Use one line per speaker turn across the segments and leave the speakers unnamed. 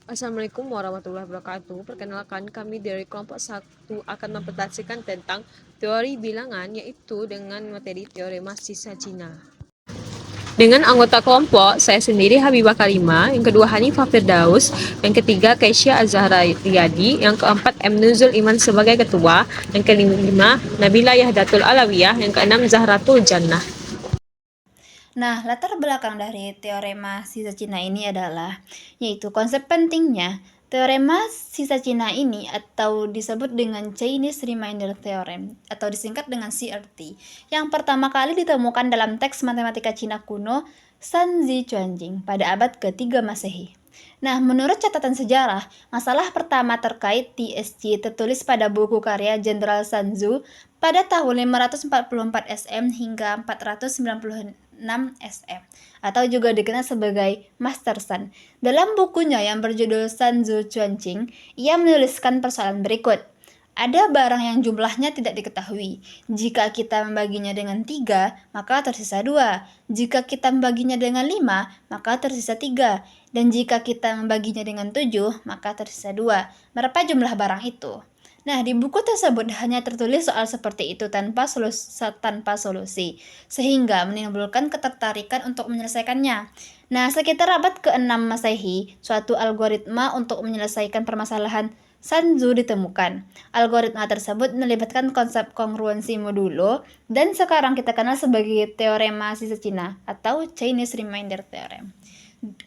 Assalamualaikum warahmatullahi wabarakatuh. Perkenalkan, kami dari kelompok 1 akan mempresentasikan tentang teori bilangan, yaitu dengan materi teorema sisa Cina. Dengan anggota kelompok, saya sendiri Habibah Karima, yang kedua Hanifah Firdaus, yang ketiga Kaisya Azhara Riyadi, yang keempat M. Nuzul Iman sebagai ketua, yang kelima Nabila Yahdatul Alawiyah, yang keenam Zahratul Jannah.
Nah, latar belakang dari teorema sisa Cina ini adalah, yaitu konsep pentingnya teorema sisa Cina ini atau disebut dengan Chinese Remainder Theorem atau disingkat dengan CRT, yang pertama kali ditemukan dalam teks matematika Cina kuno Sanzi Chuanjing pada abad ke-3 Masehi. Nah, menurut catatan sejarah, masalah pertama terkait TSC tertulis pada buku karya Jenderal Sanzu pada tahun 544 SM hingga 496 SM, atau juga dikenal sebagai Master San. Dalam bukunya yang berjudul Sanzu Chuanqing, ia menuliskan persoalan berikut. Ada barang yang jumlahnya tidak diketahui. Jika kita membaginya dengan 3, maka tersisa 2. Jika kita membaginya dengan 5, maka tersisa 3. Dan jika kita membaginya dengan 7, maka tersisa 2. Berapa jumlah barang itu? Nah, di buku tersebut hanya tertulis soal seperti itu tanpa solusi, sehingga menimbulkan ketertarikan untuk menyelesaikannya. Nah, sekitar abad ke-6 Masehi, suatu algoritma untuk menyelesaikan permasalahan Sanzu ditemukan. Algoritma tersebut melibatkan konsep kongruensi modulo dan sekarang kita kenal sebagai teorema sisa Cina atau Chinese Remainder Theorem.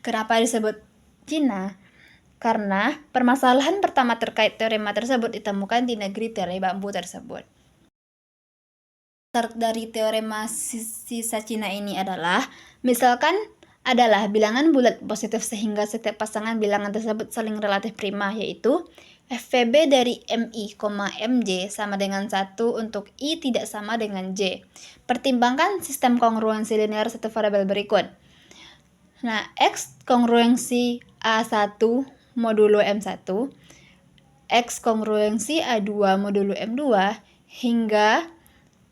Kenapa disebut Cina? Karena permasalahan pertama terkait teorema tersebut ditemukan di negeri tirai bambu tersebut. Dari teorema sisa Cina ini adalah, misalkan adalah bilangan bulat positif sehingga setiap pasangan bilangan tersebut saling relatif prima, yaitu FVB dari MI, MJ sama dengan 1 untuk I tidak sama dengan J. Pertimbangkan sistem kongruensi linear satu variabel berikut. Nah, X kongruensi A1 modulo M1, X kongruensi A2 modulo M2, hingga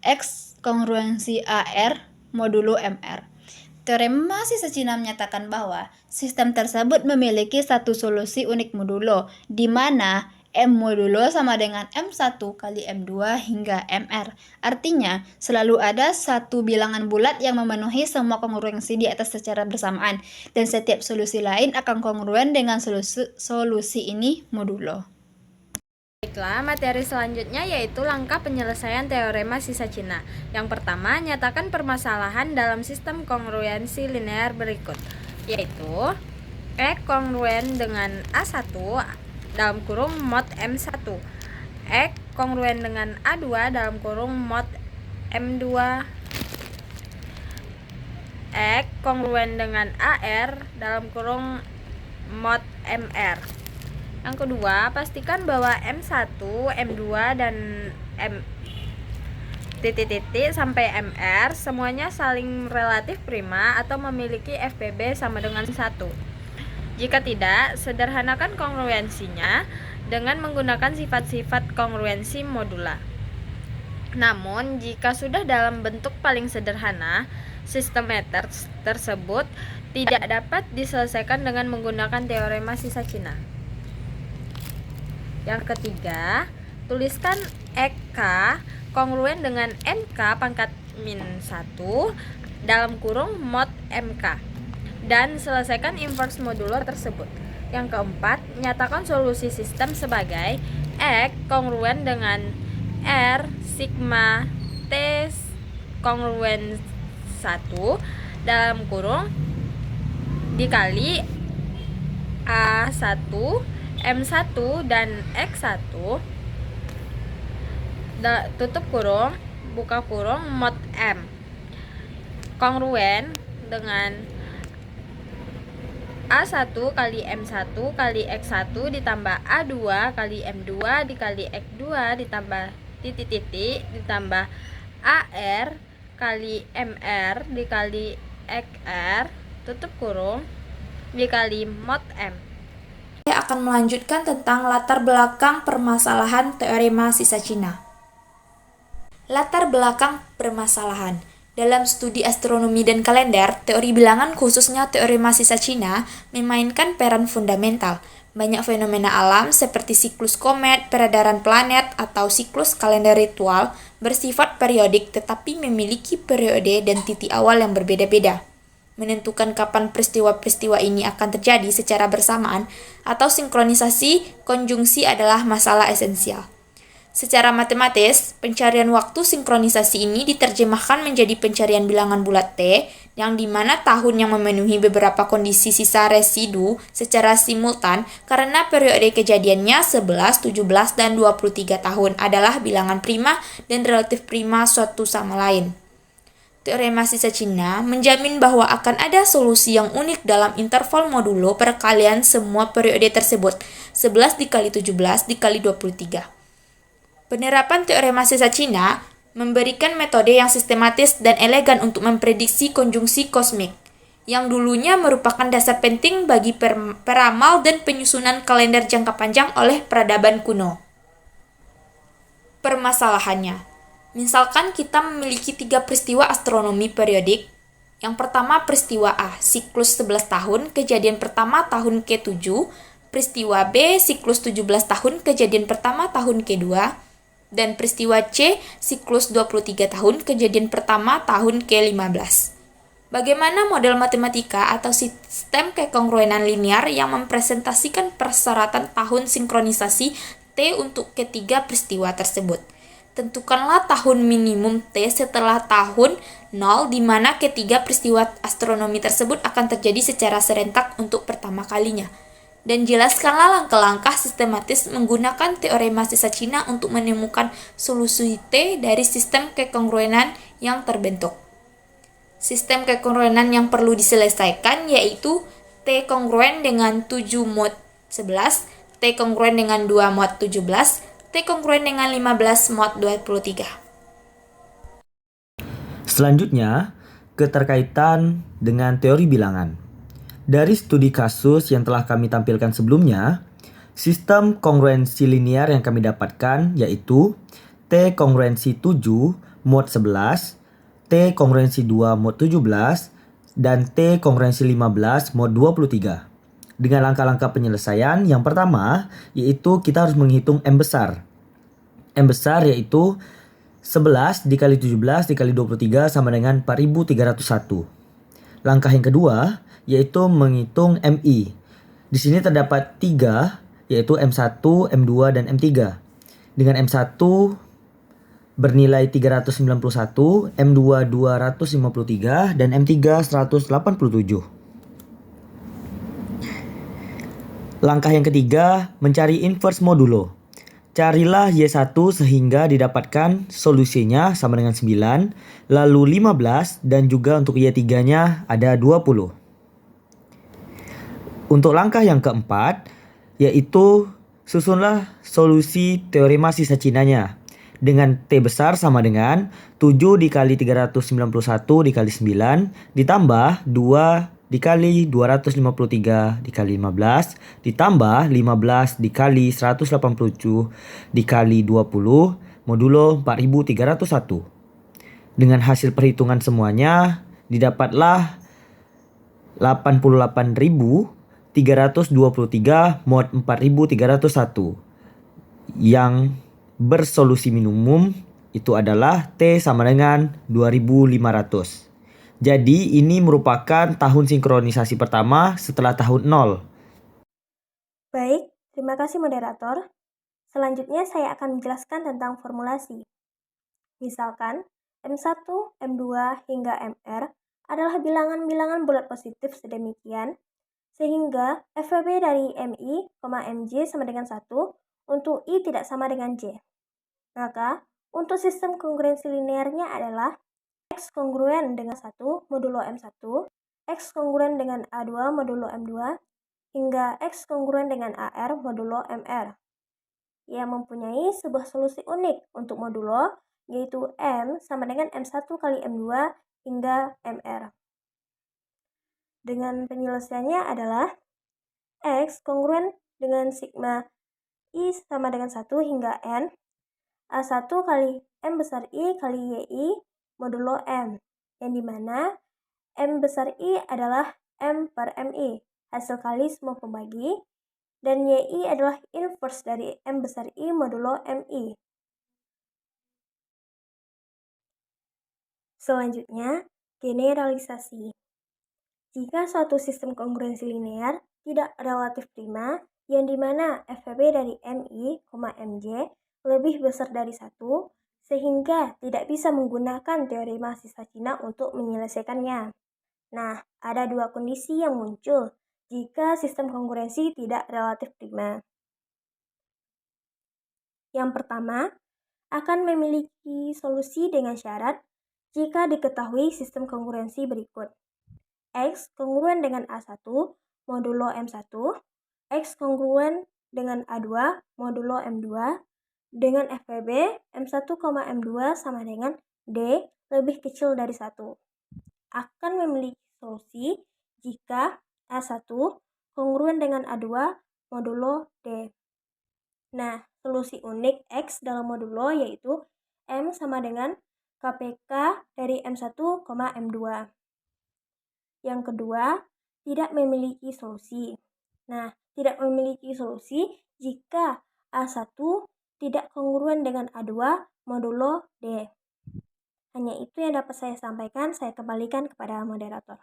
X kongruensi AR modulo MR. Teorema sisa Cina menyatakan bahwa sistem tersebut memiliki satu solusi unik modulo, di mana M modulo sama dengan M1 kali M2 hingga MR. Artinya, selalu ada satu bilangan bulat yang memenuhi semua kongruensi di atas secara bersamaan, dan setiap solusi lain akan kongruen dengan solusi ini modulo.
Baiklah, materi selanjutnya yaitu langkah penyelesaian teorema sisa Cina. Yang pertama, nyatakan permasalahan dalam sistem kongruensi linear berikut, yaitu E kongruen dengan A1 dalam kurung mod M1, E kongruen dengan A2 dalam kurung mod M2, E kongruen dengan AR dalam kurung mod MR. Yang kedua, pastikan bahwa M1, M2, dan M sampai MR semuanya saling relatif prima atau memiliki FPB sama dengan 1. Jika tidak, sederhanakan kongruensinya dengan menggunakan sifat-sifat kongruensi modula. Namun, jika sudah dalam bentuk paling sederhana, sistem meters tersebut tidak dapat diselesaikan dengan menggunakan teorema sisa Cina. Yang ketiga, tuliskan EK kongruen dengan NK pangkat min 1 dalam kurung mod MK dan selesaikan inverse modulo tersebut. Yang keempat, nyatakan solusi sistem sebagai E kongruen dengan R sigma T kongruen 1 dalam kurung dikali A1 M1 dan X1 tutup kurung buka kurung mod M kongruen dengan A1 kali M1 kali X1 ditambah A2 kali M2 dikali X2 ditambah titik-titik ditambah AR kali MR dikali XR tutup kurung dikali mod M.
Saya akan melanjutkan tentang latar belakang permasalahan teorema sisa Cina. Latar belakang permasalahan. Dalam studi astronomi dan kalender, teori bilangan khususnya teorema sisa Cina memainkan peran fundamental. Banyak fenomena alam seperti siklus komet, peredaran planet, atau siklus kalender ritual bersifat periodik tetapi memiliki periode dan titik awal yang berbeda-beda. Menentukan kapan peristiwa-peristiwa ini akan terjadi secara bersamaan atau sinkronisasi konjungsi adalah masalah esensial. Secara matematis, pencarian waktu sinkronisasi ini diterjemahkan menjadi pencarian bilangan bulat T, yang dimana tahun yang memenuhi beberapa kondisi sisa residu secara simultan karena periode kejadiannya 11, 17, dan 23 tahun adalah bilangan prima dan relatif prima suatu sama lain. Teorema sisa Cina menjamin bahwa akan ada solusi yang unik dalam interval modulo perkalian semua periode tersebut, 11 dikali 17 dikali 23. Penerapan teorema sisa Cina memberikan metode yang sistematis dan elegan untuk memprediksi konjungsi kosmik, yang dulunya merupakan dasar penting bagi peramal dan penyusunan kalender jangka panjang oleh peradaban kuno. Permasalahannya, misalkan kita memiliki 3 peristiwa astronomi periodik. Yang pertama peristiwa A, siklus 11 tahun, kejadian pertama tahun ke-7, peristiwa B, siklus 17 tahun, kejadian pertama tahun ke-2, dan peristiwa C, siklus 23 tahun, kejadian pertama tahun ke-15. Bagaimana model matematika atau sistem kekongruenan linear yang mempresentasikan persyaratan tahun sinkronisasi T untuk ketiga peristiwa tersebut? Tentukanlah tahun minimum T setelah tahun 0 di mana ketiga peristiwa astronomi tersebut akan terjadi secara serentak untuk pertama kalinya. Dan jelaskanlah langkah-langkah sistematis menggunakan teorema sisa Cina untuk menemukan solusi T dari sistem kekongruenan yang terbentuk. Sistem kekongruenan yang perlu diselesaikan yaitu T kongruen dengan 7 mod 11, T kongruen dengan 2 mod 17, T kongruen dengan 15 mod 23.
Selanjutnya, keterkaitan dengan teori bilangan. Dari studi kasus yang telah kami tampilkan sebelumnya, sistem kongruensi linear yang kami dapatkan yaitu T kongruensi 7 mod 11, T kongruensi 2 mod 17, dan T kongruensi 15 mod 23. Dengan langkah-langkah penyelesaian, yang pertama yaitu kita harus menghitung M besar. M besar yaitu 11 dikali 17 dikali 23 sama dengan 4301. Langkah yang kedua yaitu menghitung MI. Di sini terdapat 3 yaitu M1, M2, dan M3. Dengan M1 bernilai 391, M2 253, dan M3 187. Langkah yang ketiga, mencari inverse modulo. Carilah Y1 sehingga didapatkan solusinya sama dengan 9, lalu 15, dan juga untuk Y3-nya ada 20. Untuk langkah yang keempat, yaitu susunlah solusi teorema sisa Cinanya. Dengan T besar sama dengan 7 dikali 391 dikali 9 ditambah 2 dikali 253 dikali 15 ditambah 15 dikali 187 dikali 20 modulo 4301. Dengan hasil perhitungan semuanya didapatlah 88.323 mod 4301 yang bersolusi minimum itu adalah T sama dengan 2500. Jadi ini merupakan tahun sinkronisasi pertama setelah tahun 0.
Baik, terima kasih moderator. Selanjutnya saya akan menjelaskan tentang formulasi. Misalkan, M1, M2, hingga MR adalah bilangan-bilangan bulat positif sedemikian sehingga FVB dari MI, MJ sama dengan 1 untuk I tidak sama dengan J. Maka, untuk sistem kongruensi linearnya adalah X kongruen dengan 1 modulo M1, X kongruen dengan A2 modulo M2, hingga X kongruen dengan AR modulo MR. Ia mempunyai sebuah solusi unik untuk modulo, yaitu M sama dengan M1 kali M2 hingga MR. Dengan penyelesaiannya adalah X kongruen dengan sigma I sama dengan 1 hingga N, A1 kali M besar I kali YI modulo M. yang dimana M besar I adalah M per MI, hasil kali semua pembagi, dan YI adalah inverse dari M besar I modulo MI. Selanjutnya, generalisasi. Jika suatu sistem kongruensi linear tidak relatif prima, yang dimana FPB dari MI, MJ lebih besar dari 1, sehingga tidak bisa menggunakan teorema sisa Cina untuk menyelesaikannya. Nah, ada dua kondisi yang muncul jika sistem kongruensi tidak relatif prima. Yang pertama, akan memiliki solusi dengan syarat jika diketahui sistem kongruensi berikut. X kongruen dengan A1 modulo M1, X kongruen dengan A2 modulo M2, dengan FPB M1, M2 sama dengan D lebih kecil dari 1. Akan memiliki solusi jika A1 kongruen dengan A2 modulo D. Nah, solusi unik X dalam modulo yaitu M sama dengan KPK dari M1, M2. Yang kedua, tidak memiliki solusi. Nah, tidak memiliki solusi jika A1 tidak kongruen dengan A2 modulo D. Hanya itu yang dapat saya sampaikan, saya kembalikan kepada moderator.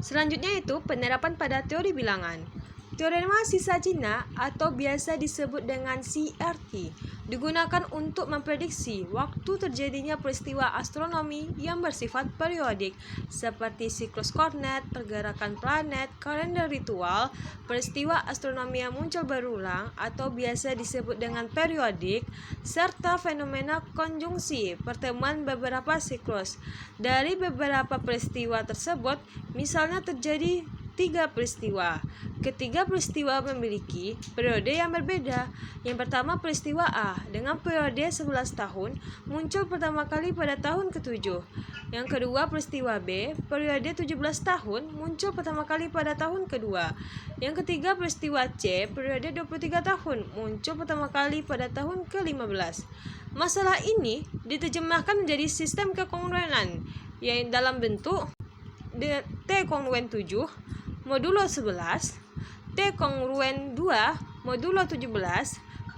Selanjutnya itu penerapan pada teori bilangan. Teorema sisa Cina atau biasa disebut dengan CRT digunakan untuk memprediksi waktu terjadinya peristiwa astronomi yang bersifat periodik seperti siklus kornet, pergerakan planet, kalender ritual, peristiwa astronomi yang muncul berulang atau biasa disebut dengan periodik, serta fenomena konjungsi, pertemuan beberapa siklus. Dari beberapa peristiwa tersebut, misalnya terjadi 3 peristiwa. Ketiga peristiwa memiliki periode yang berbeda. Yang pertama peristiwa A dengan periode 11 tahun muncul pertama kali pada tahun ke-7. Yang kedua peristiwa B, periode 17 tahun muncul pertama kali pada tahun kedua. Yang ketiga peristiwa C, periode 23 tahun muncul pertama kali pada tahun ke-15. Masalah ini diterjemahkan menjadi sistem kekongruenan yang dalam bentuk T kongruen 7 modulo 11, T kongruen 2 modulo 17,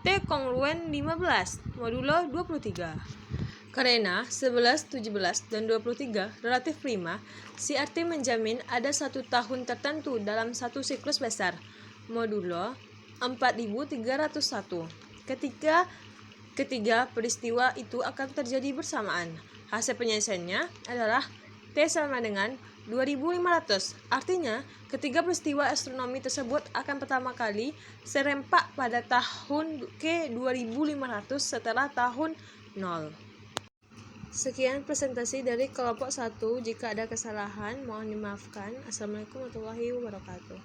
T kongruen 15 modulo 23. Karena 11, 17, dan 23 relatif prima, CRT menjamin ada satu tahun tertentu dalam satu siklus besar, modulo 4301. Ketiga peristiwa itu akan terjadi bersamaan. Hasil penyelesaiannya adalah T sama dengan 2500. Artinya, ketiga peristiwa astronomi tersebut akan pertama kali serempak pada tahun ke-2500 setelah tahun 0. Sekian presentasi dari kelompok 1. Jika ada kesalahan, mohon dimaafkan. Assalamualaikum warahmatullahi wabarakatuh.